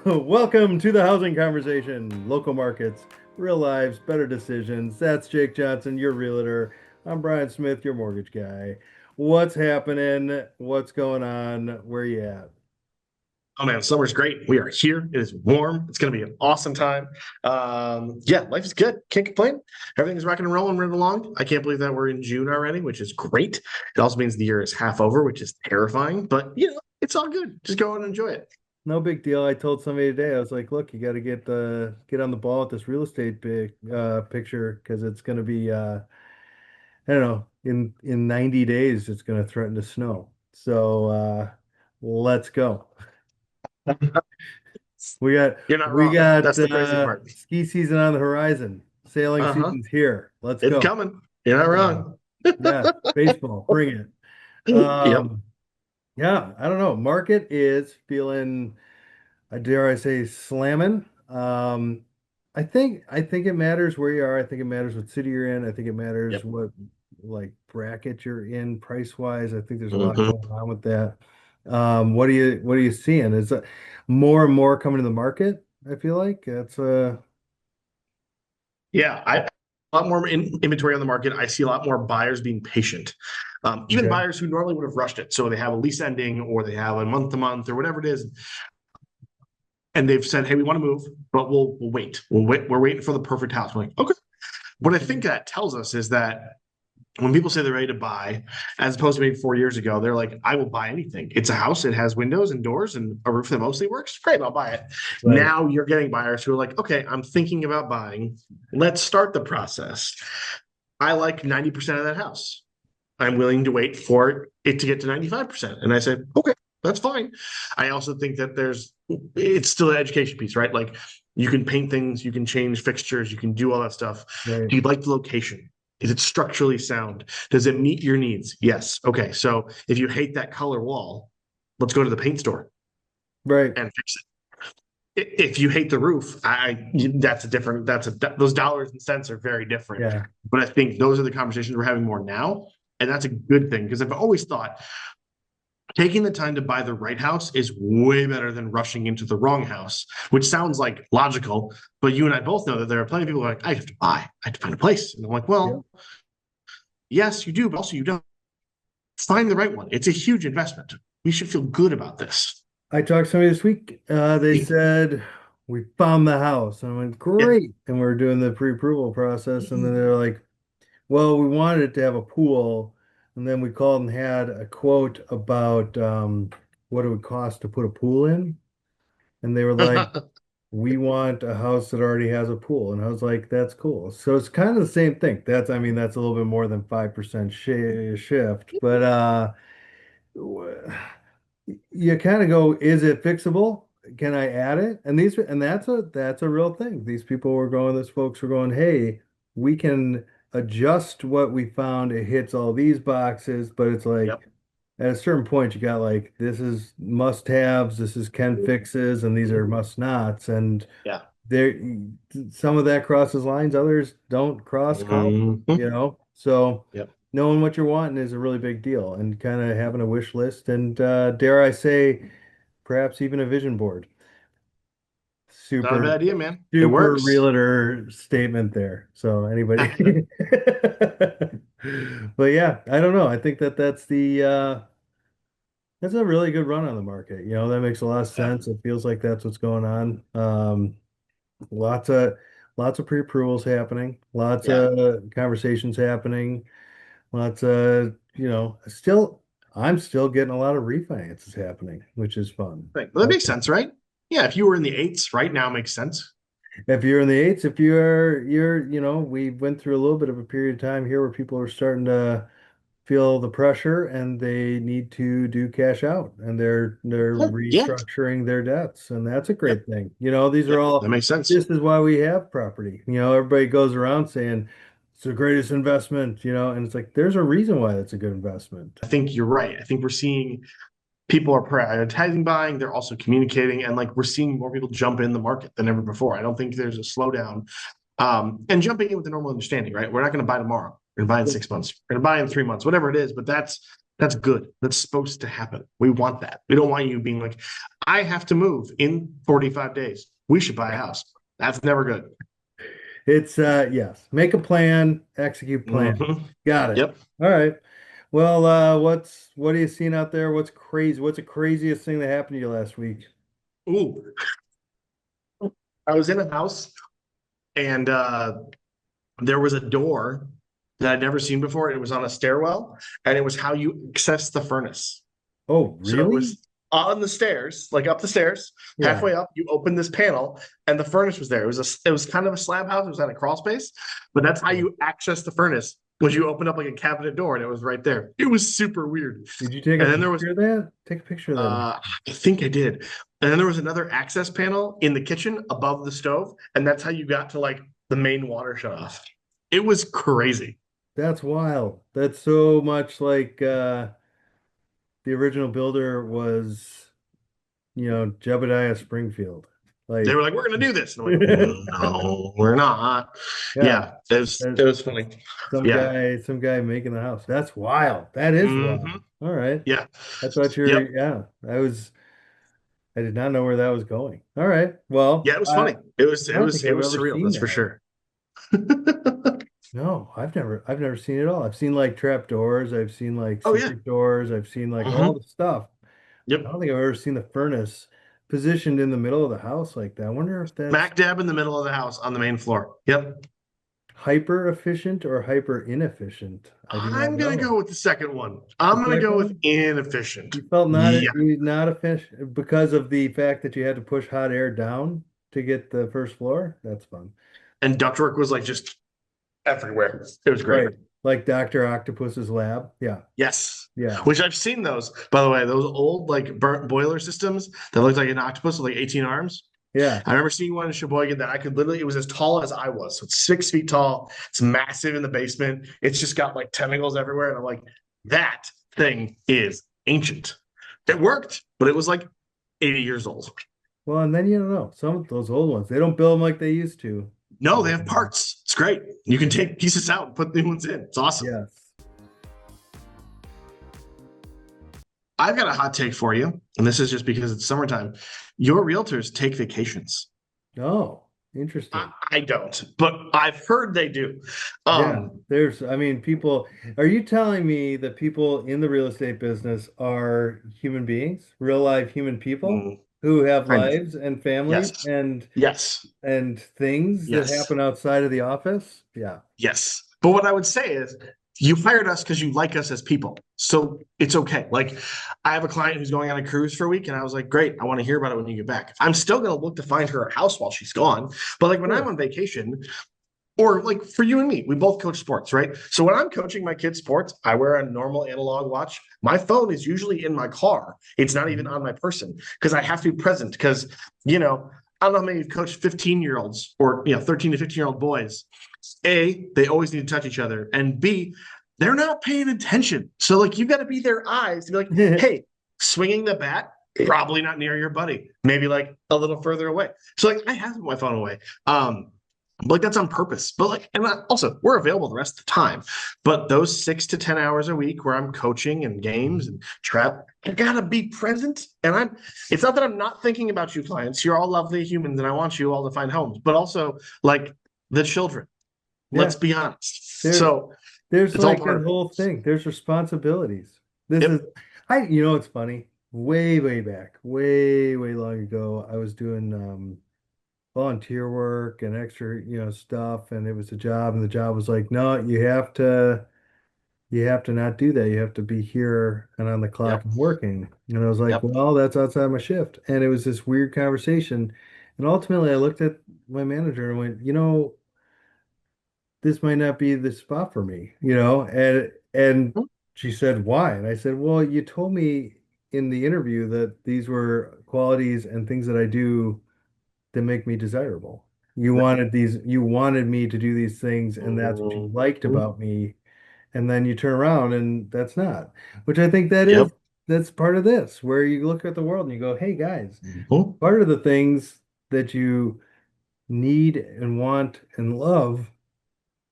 Welcome to the housing conversation. Local markets, real lives, better decisions. That's Jake Johnson, your realtor. I'm Brian Smyth, your mortgage guy. What's happening? What's going on? Where you at? Oh man, summer's great. We are here. It is warm. It's going to be an awesome time. Yeah, life is good. Can't complain. Everything's rocking and rolling right along. I can't believe that we're in June already, which is great. It also means the year is half over, which is terrifying. But it's all good. Just go and enjoy it. No big deal. I told somebody today, I was like, look, you got to get on the ball with this real estate picture because it's going to be I don't know, in 90 days it's going to threaten to snow. So let's go. We got You're not we wrong. got That's the crazy part. ski season on the horizon. Sailing Uh huh. season's here. Let's It's go. coming. You're not wrong. Yeah, baseball, bring it. Yep. Yeah, I don't know. Market is feeling, dare I say, slamming. I think it matters where you are. I think it matters what city you're in. I think it matters Yep. what like bracket you're in price wise. I think there's a lot Hmm. going on with that. What are you seeing? Is that more and more coming to the market? I feel like that's Yeah, I a lot more inventory on the market. I see a lot more buyers being patient. Even okay. buyers who normally would have rushed it. So they have a lease ending or they have a month to month or whatever it is. And they've said, hey, we want to move, but we'll wait. We'll wait. We're waiting for the perfect house. We're like, okay. What I think that tells us is that when people say they're ready to buy, as opposed to maybe 4 years ago, they're like, I will buy anything. It's a house, it has windows and doors and a roof that mostly works. Great, I'll buy it. Right. Now you're getting buyers who are like, okay, I'm thinking about buying. Let's start the process. I like 90% of that house. I'm willing to wait for it to get to 95%. And I said, okay, that's fine. I also think that it's still an education piece, right? Like you can paint things, you can change fixtures, you can do all that stuff. Right. Do you like the location? Is it structurally sound? Does it meet your needs? Yes. Okay. So if you hate that color wall, let's go to the paint store Right. and fix it. If you hate the roof, those dollars and cents are very different. Yeah. But I think those are the conversations we're having more now. And that's a good thing because I've always thought taking the time to buy the right house is way better than rushing into the wrong house, which sounds like logical. But you and I both know that there are plenty of people who are like, I have to buy, I have to find a place. And I'm like, Yep. well, yes, you do, but also you don't. Find the right one. It's a huge investment. We should feel good about this. I talked to somebody this week. They said we found the house. And I went, Yeah. great. And we're doing the pre-approval process. And then they're like, well, we wanted it to have a pool. And then we called and had a quote about what it would cost to put a pool in. And they were like, we want a house that already has a pool. And I was like, that's cool. So it's kind of the same thing. I mean, that's a little bit more than 5% shift. But you kind of go, is it fixable? Can I add it? And that's a real thing. These people were going, these folks were going, hey, we can adjust what we found. It hits all these boxes, but it's like Yep. at a certain point you got like this is must haves, this is can fixes, and these are must nots. And Yeah. there some of that crosses lines, others don't cross Mhm. So Yep. knowing what you're wanting is a really big deal and kind of having a wish list and dare I say perhaps even a vision board. Not a bad Super idea, man. It super works. realtor statement there. So anybody but yeah, I don't know. I think that's a really good run on the market. That makes a lot of Yeah. sense. It feels like that's what's going on. Lots of lots of pre-approvals happening, lots Yeah. of conversations happening, lots of, I'm still getting a lot of refinances happening, which is fun. Right. Well, that makes sense, right? Yeah. If you were in the eights right now, makes sense. If you're in the eights, if we went through a little bit of a period of time here where people are starting to feel the pressure and they need to do cash out and they're Yeah. restructuring their debts, and that's a Yep. great thing. These are Yep. That all makes sense. this is why we have property. Everybody goes around saying it's the greatest investment, and it's like there's a reason why that's a good investment. I think you're right. I think we're seeing people are prioritizing buying. They're also communicating, and like we're seeing more people jump in the market than ever before. I don't think there's a slowdown. And jumping in with the normal understanding, right? We're not going to buy tomorrow. We're going to buy in 6 months. We're going to buy in 3 months, whatever it is. But That's good. That's supposed to happen. We want that. We don't want you being like, I have to move in 45 days. We should buy a house. That's never good. It's yes. Make a plan, execute plan. Mm-hmm. Got it. Yep. All right. Well, what are you seeing out there? What's crazy? What's the craziest thing that happened to you last week? Ooh, I was in a house and there was a door that I'd never seen before. It was on a stairwell and it was how you access the furnace. Oh, So it really? was on the stairs, like up the stairs, Yeah. halfway up, you open this panel and the furnace was there. It was kind of a slab house. It was on a crawl space, but that's how you access the furnace. Was you open up like a cabinet door and it was right there. It was super weird. Did you take a And then there was picture of that? Take a picture of that. I think I did. And then there was another access panel in the kitchen above the stove, and that's how you got to like the main water shut off. It was crazy. That's wild. That's so much like the original builder was, Jebediah Springfield. They were Like, like, "We're gonna do this," and I'm like, yeah, "No, we're not." Yeah, it there's was funny. Yeah. some guy making the house. That's wild. That is Hmm. wild. All right. Yeah. I thought you were, Yep. yeah, I did not know where that was going. All right. Well, Yeah, it was funny. I don't think It I've was ever surreal. seen That's for that. sure. No, I've never seen it all. I've seen like trap doors. I've seen like Oh yeah. secret doors. I've seen like all Hmm. the stuff. I Yep. don't think I've ever seen the furnace positioned in the middle of the house like that. I wonder if that's Smack dab in the middle of the house on the main floor. Yep. hyper efficient or hyper inefficient. I do not I'm gonna go know. with the second one. The I'm gonna second go with one, inefficient. you felt Yeah. not efficient because of the fact that you had to push hot air down to get the first floor. That's fun. And ductwork was like just everywhere. It was great. Right. Like Dr. Octopus's lab. Yeah. Yes. Yeah. Which I've seen those, by the way, those old like burnt boiler systems that looked like an octopus with like 18 arms. Yeah. I remember seeing one in Sheboygan that I could literally, it was as tall as I was. So it's 6 feet tall. It's massive in the basement. It's just got like tentacles everywhere. And I'm like, that thing is ancient. It worked, but it was like 80 years old. Well, and then you don't know. Some of those old ones, they don't build them like they used to. No, they have parts. It's great. You can take pieces out and put new ones in. It's awesome. Yes. I've got a hot take for you, and this is just because it's summertime. Your realtors take vacations. Oh, interesting. I don't, but I've heard they do. Yeah, Um, I mean, are you telling me that people in the real estate business are human beings, real life human people mm, who have kind of. lives and families Yes. Yes. and things that Yes. happen outside of the office? Yeah. Yes. But what I would say is you hired us because you like us as people. So it's okay. Like I have a client who's going on a cruise for a week, and I was like, great, I want to hear about it when you get back. I'm still going to look to find her a house while she's gone. But like when I'm Sure. on vacation, or like for you and me, we both coach sports, right? So when I'm coaching my kids' sports, I wear a normal analog watch. My phone is usually in my car. It's not even Mhm. on my person because I have to be present. Because, you know, I don't know how many you've coached 15-year-olds or, 13 to 15-year-old boys. A, they always need to touch each other. And B, they're not paying attention. So, like, you've got to be their eyes to be like, hey, swinging the bat, probably not near your buddy, maybe like a little further away. So, like, I have my phone away. Like that's on purpose, but like, and also we're available the rest of the time. But those 6 to 10 hours a week where I'm coaching and games and trap, I gotta be present. And it's not that I'm not thinking about you clients. You're all lovely humans and I want you all to find homes, but also like the children. Yeah. Let's be honest. There, So there's it's all like part that of it. whole thing. There's responsibilities. This is, Yep. it's funny. Way back, way long ago, I was doing volunteer work and extra, stuff, and it was a job, and the job was like, no, you have to not do that. You have to be here and on the clock Yep. and working. And I was like, Yep. well, that's outside my shift. And it was this weird conversation. And ultimately, I looked at my manager and went, this might not be the spot for me, and she said, why? And I said, well, you told me in the interview that these were qualities and things that I do that make me desirable. You wanted me to do these things, and that's what you liked Mhm. about me. And then you turn around and that's not, which I think Yep. that's part of this, where you look at the world and you go, hey guys, Mhm. part of the things that you need and want and love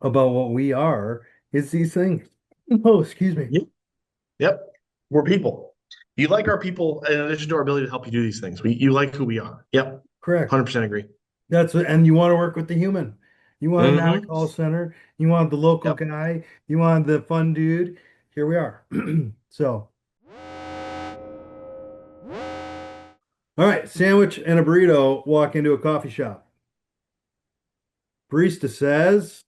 about what we are is these things. Oh, excuse me. Yep. Yep. We're people. You like our people in addition to our ability to help you do these things. You like who we are. Yep. Correct. 100% agree. That's what, and you want to work with the human. You want not a Mm-hmm. call center. You want the local Yep. guy. You want the fun dude. Here we are. So, all right, sandwich and a burrito walk into a coffee shop. Barista says,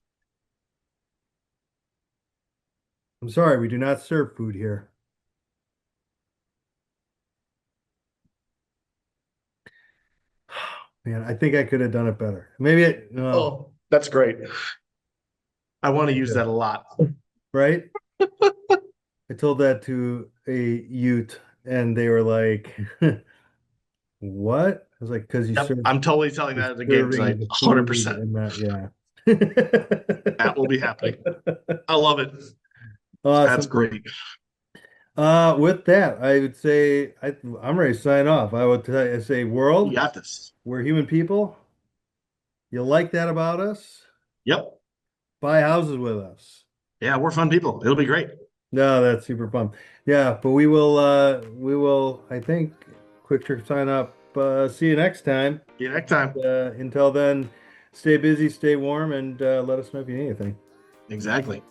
I'm sorry, we do not serve food here. Man, I think I could have done it better. Maybe it, no, Oh, that's great. I want to use that a lot. right? I told that to a Ute and they were like, what? I was like, because Yep. I'm totally telling you're that at a game serving tonight. the food 100%. and not, yeah. That will be happening. I love it. That's Awesome. great. With that, I would say I'm ready to sign off. I would tell you, say, You world, got this. we're human people. You like that about us? Yep. Buy houses with us. Yeah, we're fun people. It'll be great. No, that's super fun. Yeah, but we will, I think, quick trip sign up. See you next time. See you next time. Until then, stay busy, stay warm, and let us know if you need anything. Exactly.